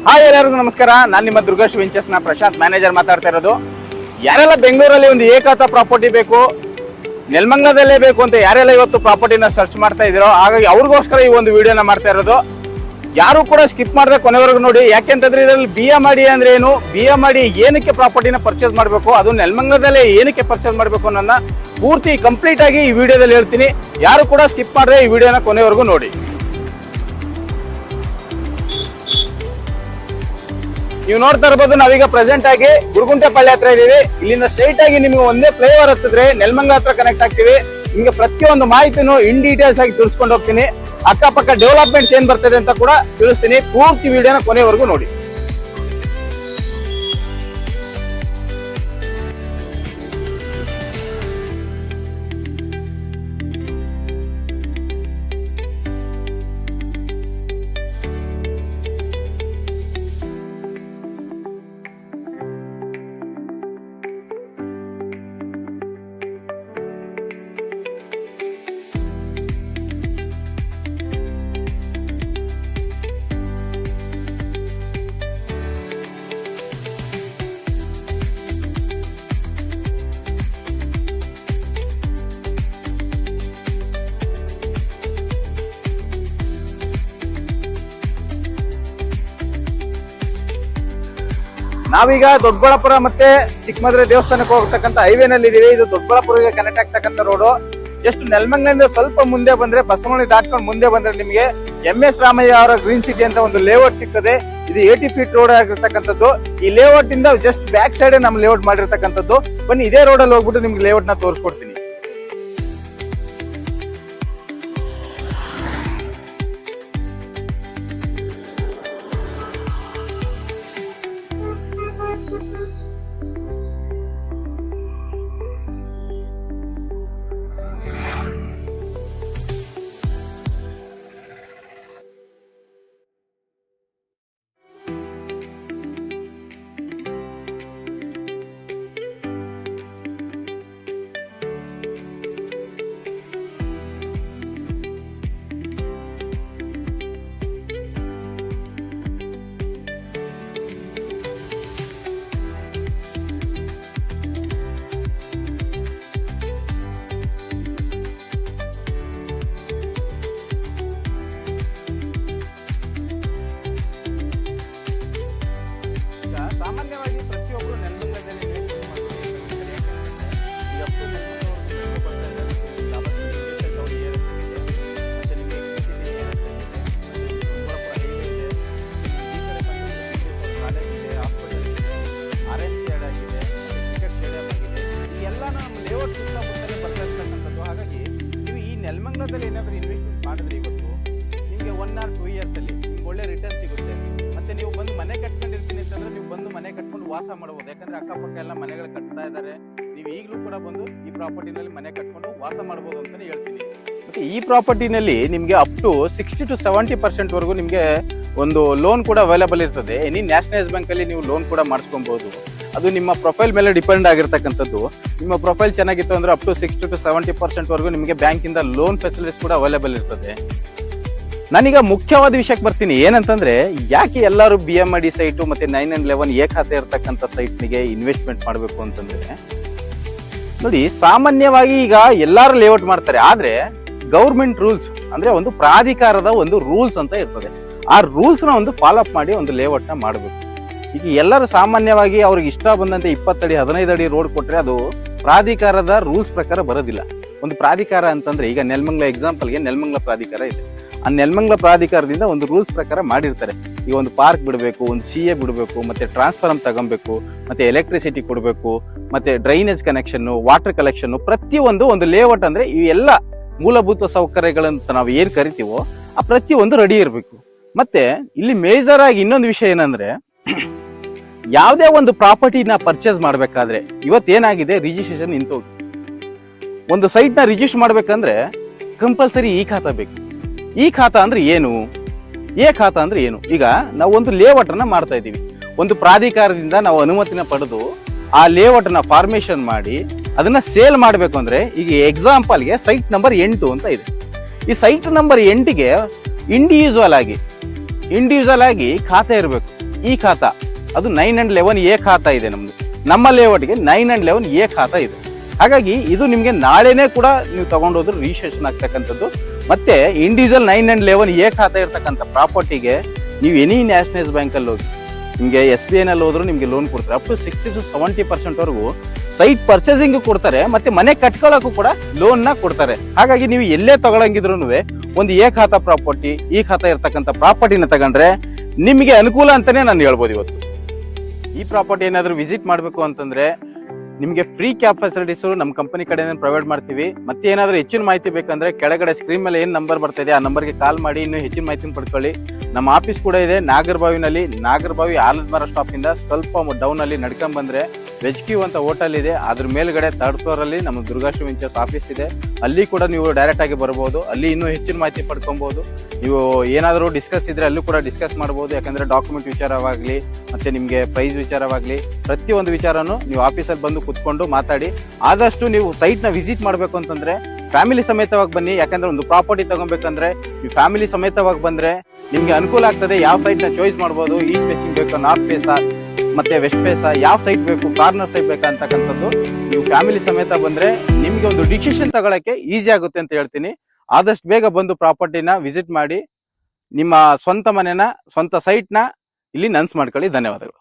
Hi ಎಲ್ಲರಿಗೂ ನಮಸ್ಕಾರ. ನಾನು ನಿಮ್ಮ ದುರ್ಗೇಶ್ ವೆಂಚರ್ಸ್ನ ಪ್ರಶಾಂತ್ ಮ್ಯಾನೇಜರ್ ಮಾತಾಡ್ತಾ ಇರೋದು. ಯಾರೆಲ್ಲ ಬೆಂಗಳೂರಲ್ಲಿ ಒಂದು ಏಕತಾ ಪ್ರಾಪರ್ಟಿ ಬೇಕು, ನೆಲಮಂಗಲದಲ್ಲೇ ಬೇಕು ಅಂತ ಯಾರೆಲ್ಲ ಇವತ್ತು ಪ್ರಾಪರ್ಟಿನ ಸರ್ಚ್ ಮಾಡ್ತಾ ಇದ್ದೀರೋ, ಹಾಗಾಗಿ ಅವ್ರಿಗೋಸ್ಕರ ಈ ಒಂದು ವಿಡಿಯೋನ ಮಾಡ್ತಾ ಇರೋದು. ಯಾರು ಕೂಡ ಸ್ಕಿಪ್ ಮಾಡದೆ ಕೊನೆವರೆಗೂ ನೋಡಿ. ಯಾಕೆಂತಂದ್ರೆ ಇದರಲ್ಲಿ BMRD ಅಂದ್ರೆ ಏನು, BMRD ಏನಕ್ಕೆ ಪ್ರಾಪರ್ಟಿನ ಪರ್ಚೇಸ್ ಮಾಡಬೇಕು, ಅದು ನೆಲಮಂಗಲದಲ್ಲೇ ಏನಕ್ಕೆ ಪರ್ಚೇಸ್ ಮಾಡಬೇಕು ಅನ್ನೋದನ್ನ ಪೂರ್ತಿ ಕಂಪ್ಲೀಟ್ ಆಗಿ ಈ ವಿಡಿಯೋದಲ್ಲಿ ಹೇಳ್ತೀನಿ. ಯಾರು ಕೂಡ ಸ್ಕಿಪ್ ಮಾಡದೆ ಈ ವಿಡಿಯೋನ ಕೊನೆವರೆಗೂ ನೋಡಿ. ನೀವು ನೋಡ್ತಾ ಇರಬಹುದು, ನಾವೀಗ ಪ್ರೆಸೆಂಟ್ ಆಗಿ ಗುರುಗುಂಟೆಪಾಳ್ಯ ಹತ್ರ ಇದೀವಿ. ಇಲ್ಲಿಂದ ಸ್ಟ್ರೈಟ್ ಆಗಿ ನಿಮ್ಗೆ ಒಂದೇ ಫ್ಲೈಓವರ್ ಹತ್ತಿದ್ರೆ ನೆಲಮಂಗಲ ಹತ್ರ ಕನೆಕ್ಟ್ ಆಗ್ತೀವಿ. ನಿಮ್ಗೆ ಪ್ರತಿಯೊಂದು ಮಾಹಿತಿನೂ ಇನ್ ಡೀಟೇಲ್ಸ್ ಆಗಿ ತಿಳಿಸ್ಕೊಂಡು ಹೋಗ್ತೀನಿ. ಅಕ್ಕಪಕ್ಕ ಡೆವಲಪ್ಮೆಂಟ್ಸ್ ಏನ್ ಬರ್ತದೆ ಅಂತ ಕೂಡ ತಿಳಿಸ್ತೀನಿ. ಪೂರ್ತಿ ವಿಡಿಯೋನ ಕೊನೆವರೆಗೂ ನೋಡಿ. ನಾವೀಗ ದೊಡ್ಡಬಳ್ಳಾಪುರ ಮತ್ತೆ ಚಿಕ್ಕಮದ್ರೆ ದೇವಸ್ಥಾನಕ್ಕೆ ಹೋಗ್ತಕ್ಕಂಥ ಹೈವೇನಲ್ಲಿ ಇದೀವಿ. ಇದು ದೊಡ್ಡಬಳ್ಳಾಪುರಕ್ಕೆ ಕನೆಕ್ಟ್ ಆಗ್ತಕ್ಕಂಥ ರೋಡು. ಎಷ್ಟು ನೆಲಮಂಗಲಿಂದ ಸ್ವಲ್ಪ ಮುಂದೆ ಬಂದ್ರೆ, ಬಸವನಹಳ್ಳಿ ದಾಟ್ಕೊಂಡು ಮುಂದೆ ಬಂದ್ರೆ ನಿಮಗೆ MS ರಾಮಯ್ಯ ಅವರ ಗ್ರೀನ್ ಸಿಟಿ ಅಂತ ಒಂದು ಲೇಔಟ್ ಸಿಗ್ತದೆ. ಇದು 80 ಫೀಟ್ ರೋಡ್ ಆಗಿರ್ತಕ್ಕಂಥದ್ದು. ಈ ಲೇಔಟ್ ಇಂದ ಜಸ್ಟ್ ಬ್ಯಾಕ್ ಸೈಡ್ ನಮ್ಮ ಲೇಔಟ್ ಮಾಡಿರ್ತಕ್ಕಂಥದ್ದು. ಬನ್ನಿ ಇದೇ ರೋಡ್ ಅಲ್ಲಿ ಹೋಗ್ಬಿಟ್ಟು ನಿಮ್ಗೆ ಲೇಔಟ್ ನ ತೋರಿಸ್ಕೊಡ್ತೀನಿ. ಸಾಮಾನ್ಯವಾಗಿ ಪ್ರತಿಯೊಬ್ಬರು ನೆಲಮಂಗಲದಲ್ಲಿ ಲೇಔಟ್ ಸುತ್ತಮುತ್ತಲೇ ಬರ್ತಾ ಇರ್ತಕ್ಕಂಥದ್ದು. ಹಾಗಾಗಿ ನೀವು ಈ ನೆಲಮಂಗಲದಲ್ಲಿ ಏನಾದರೂ ಇನ್ವೆಸ್ಟ್ಮೆಂಟ್ ಮಾಡಿದ್ರೆ ಇವತ್ತು ನಿಮಗೆ 1 or 2 years ಅಲ್ಲಿ ನಿಮ್ಗೆ ಒಳ್ಳೆ ರಿಟರ್ನ್ ಸಿಗುತ್ತೆ. ಮತ್ತೆ ನೀವು ಬಂದು ಮನೆ ಕಟ್ಕೊಂಡಿರ್ತೀನಿ ಅಂತಂದ್ರೆ ನೀವು ಬಂದು ಮನೆ ಕಟ್ಕೊಂಡು ವಾಸ ಮಾಡಬಹುದು. ಯಾಕಂದ್ರೆ ಅಕ್ಕಪಕ್ಕ ಎಲ್ಲ ಮನೆಗಳು ಕಟ್ತಾ ಇದ್ದಾರೆ. ನೀವು ಈಗಲೂ ಕೂಡ ಬಂದು ಈ ಪ್ರಾಪರ್ಟಿನಲ್ಲಿ ಮನೆ ಕಟ್ಕೊಂಡು ವಾಸ ಮಾಡಬಹುದು ಅಂತಾನೆ ಹೇಳ್ತೀನಿ. ಮತ್ತೆ ಈ ಪ್ರಾಪರ್ಟಿನಲ್ಲಿ ನಿಮಗೆ ಅಪ್ ಟು 60 to 70% ವರೆಗೂ ನಿಮಗೆ ಒಂದು ಲೋನ್ ಕೂಡ ಅವೈಲೇಬಲ್ ಇರ್ತದೆ. ಎನಿ ನ್ಯಾಷನಲೈಸ್ ಬ್ಯಾಂಕ್ ಅಲ್ಲಿ ನೀವು ಲೋನ್ ಕೂಡ ಮಾಡಿಸ್ಕೊಬಹುದು. ಅದು ನಿಮ್ಮ ಪ್ರೊಫೈಲ್ ಮೇಲೆ ಡಿಪೆಂಡ್ ಆಗಿರ್ತಕ್ಕಂಥದ್ದು. ನಿಮ್ಮ ಪ್ರೊಫೈಲ್ ಚೆನ್ನಾಗಿತ್ತು ಅಂದ್ರೆ ಅಪ್ ಟು 60 to 70% ವರೆಗೂ ನಿಮಗೆ ಬ್ಯಾಂಕ್ ಇಂದ ಲೋನ್ ಫೆಸಿಲಿಟೀಸ್ ಕೂಡ ಅವೈಲೇಬಲ್ ಇರ್ತದೆ. ನಾನೀಗ ಮುಖ್ಯವಾದ ವಿಷಯಕ್ಕೆ ಬರ್ತೀನಿ. ಏನಂತಂದ್ರೆ, ಯಾಕೆ ಎಲ್ಲರೂ BMRD ಸೈಟು ಮತ್ತೆ 911 ಖಾತೆ ಇರ್ತಕ್ಕಂಥ ಸೈಟ್ನಿಗೆ ಇನ್ವೆಸ್ಟ್ಮೆಂಟ್ ಮಾಡಬೇಕು ಅಂತಂದ್ರೆ, ನೋಡಿ ಸಾಮಾನ್ಯವಾಗಿ ಈಗ ಎಲ್ಲರೂ ಲೇಔಟ್ ಮಾಡ್ತಾರೆ. ಆದ್ರೆ ಗೌರ್ಮೆಂಟ್ ರೂಲ್ಸ್ ಅಂದ್ರೆ ಒಂದು ಪ್ರಾಧಿಕಾರದ ಒಂದು ರೂಲ್ಸ್ ಅಂತ ಇರ್ತದೆ. ಆ ರೂಲ್ಸ್ ನ ಒಂದು ಫಾಲೋ ಅಪ್ ಮಾಡಿ ಒಂದು ಲೇಔಟ್ ನ ಮಾಡಬೇಕು. ಈಗ ಎಲ್ಲರೂ ಸಾಮಾನ್ಯವಾಗಿ ಅವ್ರಿಗೆ ಇಷ್ಟ ಬಂದಂತೆ 20 ಅಡಿ 15 ಅಡಿ ರೋಡ್ ಕೊಟ್ರೆ ಅದು ಪ್ರಾಧಿಕಾರದ ರೂಲ್ಸ್ ಪ್ರಕಾರ ಬರೋದಿಲ್ಲ. ಒಂದು ಪ್ರಾಧಿಕಾರ ಅಂತಂದ್ರೆ, ಈಗ ನೆಲಮಂಗಲ ಎಕ್ಸಾಂಪಲ್ಗೆ ನೆಲಮಂಗಲ ಪ್ರಾಧಿಕಾರ ಇದೆ. ಆ ನೆಲಮಂಗಲ ಪ್ರಾಧಿಕಾರದಿಂದ ಒಂದು ರೂಲ್ಸ್ ಪ್ರಕಾರ ಮಾಡಿರ್ತಾರೆ. ಈಗ ಒಂದು ಪಾರ್ಕ್ ಬಿಡಬೇಕು, ಒಂದು CA ಬಿಡಬೇಕು, ಮತ್ತೆ ಟ್ರಾನ್ಸ್ಫಾರ್ಮ್ ತಗೊಬೇಕು, ಮತ್ತೆ ಎಲೆಕ್ಟ್ರಿಸಿಟಿ ಕೊಡಬೇಕು, ಮತ್ತೆ ಡ್ರೈನೇಜ್ ಕನೆಕ್ಷನ್, ವಾಟರ್ ಕಲೆಕ್ಷನ್, ಪ್ರತಿಯೊಂದು ಒಂದು ಲೇಔಟ್ ಅಂದ್ರೆ ಈ ಎಲ್ಲ ಮೂಲಭೂತ ಸೌಕರ್ಯಗಳಂತ ನಾವು ಏನ್ ಕರಿತೀವೋ ಆ ಪ್ರತಿಯೊಂದು ರೆಡಿ ಇರಬೇಕು. ಮತ್ತೆ ಇಲ್ಲಿ ಮೇಜರ್ ಆಗಿ ಇನ್ನೊಂದು ವಿಷಯ ಏನಂದ್ರೆ, ಯಾವುದೇ ಒಂದು ಪ್ರಾಪರ್ಟಿನ ಪರ್ಚೇಸ್ ಮಾಡ್ಬೇಕಾದ್ರೆ ಇವತ್ತೇನಾಗಿದೆ, ರಿಜಿಸ್ಟ್ರೇಷನ್ ನಿಂತೋಗಿ ಒಂದು ಸೈಟ್ ನ ರಿಜಿಸ್ಟರ್ ಮಾಡ್ಬೇಕಂದ್ರೆ ಕಂಪಲ್ಸರಿ ಖಾತಾ ಬೇಕು. ಖಾತಾ ಅಂದ್ರೆ ಏನು, ಖಾತಾ ಅಂದ್ರೆ ಏನು? ಈಗ ನಾವು ಒಂದು ಲೇಔಟ್ ಅನ್ನ ಮಾಡ್ತಾ ಇದೀವಿ. ಒಂದು ಪ್ರಾಧಿಕಾರದಿಂದ ನಾವು ಅನುಮತಿನ ಪಡೆದು ಆ ಲೇಔಟ್ ನ ಫಾರ್ಮೇಶನ್ ಮಾಡಿ ಅದನ್ನ ಸೇಲ್ ಮಾಡ್ಬೇಕು ಅಂದ್ರೆ, ಈಗ ಎಕ್ಸಾಂಪಲ್ಗೆ ಸೈಟ್ ನಂಬರ್ 8 ಅಂತ ಇದೆ. ಈ ಸೈಟ್ ನಂಬರ್ 8ಗೆ ಇಂಡಿವಿಜುವಲ್ ಆಗಿ ಖಾತೆ ಇರಬೇಕು. ಈ ಖಾತಾ, ಅದು 9 and 11A ಖಾತಾ ಇದೆ ನಮ್ದು. ನಮ್ಮ ಲೇಔಟ್ಗೆ 9 and 11A ಖಾತಾ ಇದೆ. ಹಾಗಾಗಿ ಇದು ನಿಮಗೆ ನಾಳೆನೇ ಕೂಡ ನೀವು ತಗೊಂಡೋದ್ರೆ ರಿಜಿಸ್ಟ್ರೇಷನ್ ಆಗ್ತಕ್ಕಂಥದ್ದು. ಮತ್ತೆ ಇಂಡಿವಿಜುವಲ್ 9 and 11A ಖಾತಾ ಇರ್ತಕ್ಕಂಥ ಪ್ರಾಪರ್ಟಿಗೆ ನೀವು ಎನಿ ನ್ಯಾಷನಲೈಸ್ ಬ್ಯಾಂಕಲ್ಲಿ ಹೋಗಿ, ನಿಮಗೆ SBI ನಲ್ಲಿ ಹೋದ್ರು ನಿಮಗೆ ಲೋನ್ ಕೊಡ್ತಾರೆ. ಅಪ್ ಟು 60 to 70% ವರೆಗೂ ಸೈಟ್ ಪರ್ಚೇಸಿಂಗ್ ಕೊಡ್ತಾರೆ, ಮತ್ತೆ ಮನೆ ಕಟ್ಕೊಳ್ಳೋಕ್ಕೂ ಕೂಡ ಲೋನ್ ನ ಕೊಡ್ತಾರೆ. ಹಾಗಾಗಿ ನೀವು ಎಲ್ಲೇ ತಗೊಳಂಗಿದ್ರು ಒಂದು ಎ ಖಾತಾ ಪ್ರಾಪರ್ಟಿ, ಈ ಖಾತಾ ಇರ್ತಕ್ಕಂಥ ಪ್ರಾಪರ್ಟಿನ ತಗೊಂಡ್ರೆ ನಿಮಗೆ ಅನುಕೂಲ ಅಂತಾನೆ ನಾನು ಹೇಳ್ಬೋದು. ಇವತ್ತು ಈ ಪ್ರಾಪರ್ಟಿ ಏನಾದ್ರು ವಿಸಿಟ್ ಮಾಡಬೇಕು ಅಂತಂದ್ರೆ ನಿಮಗೆ ಫ್ರೀ ಕ್ಯಾಬ್ ಫೆಸಿಲಿಟೀಸ್ ನಮ್ಮ ಕಂಪನಿ ಕಡೆಯಿಂದ ಪ್ರೊವೈಡ್ ಮಾಡ್ತೀವಿ. ಮತ್ತೆ ಏನಾದರೂ ಹೆಚ್ಚಿನ ಮಾಹಿತಿ ಬೇಕಂದ್ರೆ ಕೆಳಗಡೆ ಸ್ಕ್ರೀನ್ ಮೇಲೆ ಏನು ನಂಬರ್ ಬರ್ತಾ ಇದೆ ಆ ನಂಬರ್ಗೆ ಕಾಲ್ ಮಾಡಿ ಇನ್ನೂ ಹೆಚ್ಚಿನ ಮಾಹಿತಿ ಪಡ್ಕೊಳ್ಳಿ. ನಮ್ಮ ಆಫೀಸ್ ಕೂಡ ಇದೆ ನಾಗರಬಾವಿನಲ್ಲಿ. ನಾಗರಬಾವಿ ಆಲದಮರ ಸ್ಟಾಪ್ ಇಂದ ಸ್ವಲ್ಪ ಡೌನ್ ಅಲ್ಲಿ ನಡ್ಕೊಂಡ್ ಬಂದ್ರೆ ವೆಜ್ ಕ್ಯೂ ಅಂತ ಹೋಟೆಲ್ ಇದೆ, ಅದ್ರ ಮೇಲ್ಗಡೆ 3rd floor ಅಲ್ಲಿ ನಮ್ಮ ದುರ್ಗಾಶ್ರೀ ವೆಂಚರ್ಸ್ ಆಫೀಸ್ ಇದೆ. ಅಲ್ಲಿ ಕೂಡ ನೀವು ಡೈರೆಕ್ಟ್ ಆಗಿ ಬರಬಹುದು, ಅಲ್ಲಿ ಇನ್ನೂ ಹೆಚ್ಚಿನ ಮಾಹಿತಿ ಪಡ್ಕೊಬಹುದು. ನೀವು ಏನಾದರೂ ಡಿಸ್ಕಸ್ ಇದ್ರೆ ಅಲ್ಲೂ ಕೂಡ ಡಿಸ್ಕಸ್ ಮಾಡಬಹುದು. ಯಾಕಂದ್ರೆ ಡಾಕ್ಯುಮೆಂಟ್ ವಿಚಾರವಾಗ್ಲಿ ಮತ್ತೆ ನಿಮ್ಗೆ ಪ್ರೈಸ್ ವಿಚಾರವಾಗ್ಲಿ ಪ್ರತಿಯೊಂದು ವಿಚಾರನೂ ನೀವು ಆಫೀಸಲ್ಲಿ ಬಂದು ಕುತ್ಕೊಂಡು ಮಾತಾಡಿ. ಆದಷ್ಟು ನೀವು ಸೈಟ್ ನ ವಿಸಿಟ್ ಮಾಡ್ಬೇಕು ಅಂತಂದ್ರೆ ಫ್ಯಾಮಿಲಿ ಸಮೇತವಾಗಿ ಬನ್ನಿ. ಯಾಕಂದ್ರೆ ಒಂದು ಪ್ರಾಪರ್ಟಿ ತಗೊಬೇಕಂದ್ರೆ ನೀವು ಫ್ಯಾಮಿಲಿ ಸಮೇತವಾಗಿ ಬಂದ್ರೆ ನಿಮ್ಗೆ ಅನುಕೂಲ ಆಗ್ತದೆ. ಯಾವ ಸೈಟ್ ನ ಚಾಯ್ಸ್ ಮಾಡಬಹುದು, ಈಸ್ಟ್ ಫೇಸಿಂಗ್ ಬೇಕಾ, ನಾರ್ತ್ ಫೇಸಾ ಮತ್ತೆ ವೆಸ್ಟ್ ಫೇಸಾ, ಯಾವ ಸೈಟ್ ಬೇಕು, ಕಾರ್ನರ್ ಸೈಟ್ ಬೇಕಾ ಅಂತಕ್ಕಂಥದ್ದು ನೀವು ಫ್ಯಾಮಿಲಿ ಸಮೇತ ಬಂದ್ರೆ ನಿಮ್ಗೆ ಒಂದು ಡಿಸಿಷನ್ ತಗೊಳಕ್ಕೆ ಈಸಿ ಆಗುತ್ತೆ ಅಂತ ಹೇಳ್ತೀನಿ. ಆದಷ್ಟು ಬೇಗ ಬಂದು ಪ್ರಾಪರ್ಟಿನ ವಿಸಿಟ್ ಮಾಡಿ ನಿಮ್ಮ ಸ್ವಂತ ಮನೆನ, ಸ್ವಂತ ಸೈಟ್ ನ ಇಲ್ಲಿ ನನ್ಸ್ ಮಾಡ್ಕೊಳ್ಳಿ. ಧನ್ಯವಾದಗಳು.